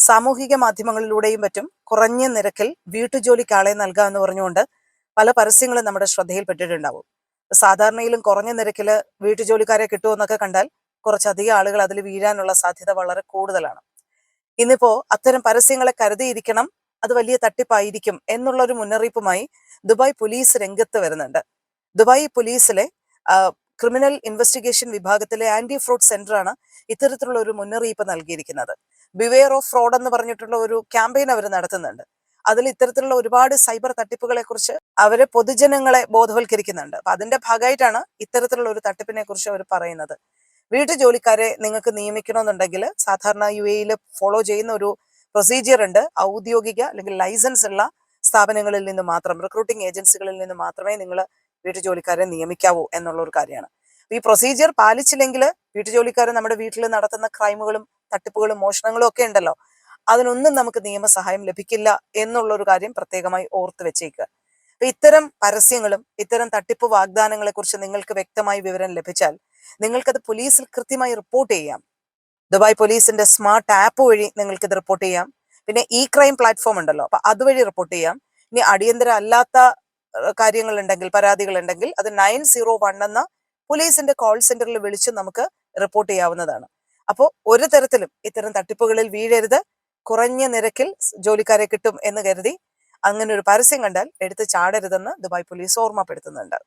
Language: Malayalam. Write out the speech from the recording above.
സാമൂഹിക മാധ്യമങ്ങളിലൂടെയും മറ്റും കുറഞ്ഞ നിരക്കിൽ വീട്ടുജോലിക്ക് ആളെ നൽകുക എന്ന് പറഞ്ഞുകൊണ്ട് പല പരസ്യങ്ങളും നമ്മുടെ ശ്രദ്ധയിൽപ്പെട്ടിട്ടുണ്ടാവും. സാധാരണയിലും കുറഞ്ഞ നിരക്കിൽ വീട്ടുജോലിക്കാരെ കിട്ടുമെന്നൊക്കെ കണ്ടാൽ കുറച്ചധികം ആളുകൾ അതിൽ വീഴാനുള്ള സാധ്യത വളരെ കൂടുതലാണ്. ഇന്നിപ്പോ അത്തരം പരസ്യങ്ങളെ കരുതിയിരിക്കണം, അത് വലിയ തട്ടിപ്പായിരിക്കും എന്നുള്ള ഒരു മുന്നറിയിപ്പുമായി ദുബായ് പോലീസ് രംഗത്ത് വരുന്നുണ്ട്. ദുബായ് പോലീസിലെ ക്രിമിനൽ ഇൻവെസ്റ്റിഗേഷൻ വിഭാഗത്തിലെ ആന്റി ഫ്രോഡ് സെന്ററാണ് ഇത്തരത്തിലുള്ള ഒരു മുന്നറിയിപ്പ് നൽകിയിരിക്കുന്നത്. ബിവെയർ ഓഫ് ഫ്രോഡ് എന്ന് പറഞ്ഞിട്ടുള്ള ഒരു ക്യാമ്പയിൻ അവർ നടത്തുന്നുണ്ട്. അതിൽ ഇത്തരത്തിലുള്ള ഒരുപാട് സൈബർ തട്ടിപ്പുകളെ കുറിച്ച് അവര് പൊതുജനങ്ങളെ ബോധവൽക്കരിക്കുന്നുണ്ട്. അപ്പൊ അതിന്റെ ഭാഗമായിട്ടാണ് ഇത്തരത്തിലുള്ള ഒരു തട്ടിപ്പിനെ കുറിച്ച് അവർ പറയുന്നത്. വീട്ടുജോലിക്കാരെ നിങ്ങൾക്ക് നിയമിക്കണമെന്നുണ്ടെങ്കിൽ സാധാരണ UAE ഫോളോ ചെയ്യുന്ന ഒരു പ്രൊസീജിയർ ഉണ്ട്. ഔദ്യോഗിക അല്ലെങ്കിൽ ലൈസൻസ് ഉള്ള സ്ഥാപനങ്ങളിൽ നിന്ന് മാത്രം, റിക്രൂട്ടിംഗ് ഏജൻസികളിൽ നിന്ന് മാത്രമേ നിങ്ങൾ വീട്ടുജോലിക്കാരെ നിയമിക്കാവൂ എന്നുള്ള ഒരു കാര്യമാണ്. ഈ പ്രൊസീജിയർ പാലിച്ചില്ലെങ്കിൽ വീട്ടുജോലിക്കാരെ നമ്മുടെ വീട്ടിൽ നടത്തുന്ന ക്രൈമുകളും തട്ടിപ്പുകളും മോഷണങ്ങളും ഒക്കെ ഉണ്ടല്ലോ, അതിനൊന്നും നമുക്ക് നിയമസഹായം ലഭിക്കില്ല എന്നുള്ളൊരു കാര്യം പ്രത്യേകമായി ഓർത്ത് വെച്ചേക്കുക. അപ്പൊ ഇത്തരം പരസ്യങ്ങളും ഇത്തരം തട്ടിപ്പ് വാഗ്ദാനങ്ങളെ കുറിച്ച് നിങ്ങൾക്ക് വ്യക്തമായി വിവരം ലഭിച്ചാൽ നിങ്ങൾക്കത് പോലീസിൽ കൃത്യമായി റിപ്പോർട്ട് ചെയ്യാം. ദുബായ് പോലീസിന്റെ സ്മാർട്ട് ആപ്പ് വഴി നിങ്ങൾക്ക് ഇത് റിപ്പോർട്ട് ചെയ്യാം. പിന്നെ ക്രൈം പ്ലാറ്റ്ഫോം ഉണ്ടല്ലോ, അപ്പൊ അതുവഴി റിപ്പോർട്ട് ചെയ്യാം. ഇനി അടിയന്തര അല്ലാത്ത കാര്യങ്ങൾ ഉണ്ടെങ്കിൽ, പരാതികൾ ഉണ്ടെങ്കിൽ അത് 901 എന്ന പോലീസിന്റെ കോൾ സെന്ററിൽ വിളിച്ച് നമുക്ക് റിപ്പോർട്ട് ചെയ്യാവുന്നതാണ്. അപ്പോൾ ഒരു തരത്തിലും ഇത്തരം തട്ടിപ്പുകളിൽ വീഴരുത്. കുറഞ്ഞ നിരക്കിൽ ജോലിക്കാരെ കിട്ടും എന്ന് കരുതി അങ്ങനെ ഒരു പരസ്യം കണ്ടാൽ എടുത്ത് ചാടരുതെന്ന് ദുബായ് പോലീസ് ഓർമ്മപ്പെടുത്തുന്നുണ്ട്.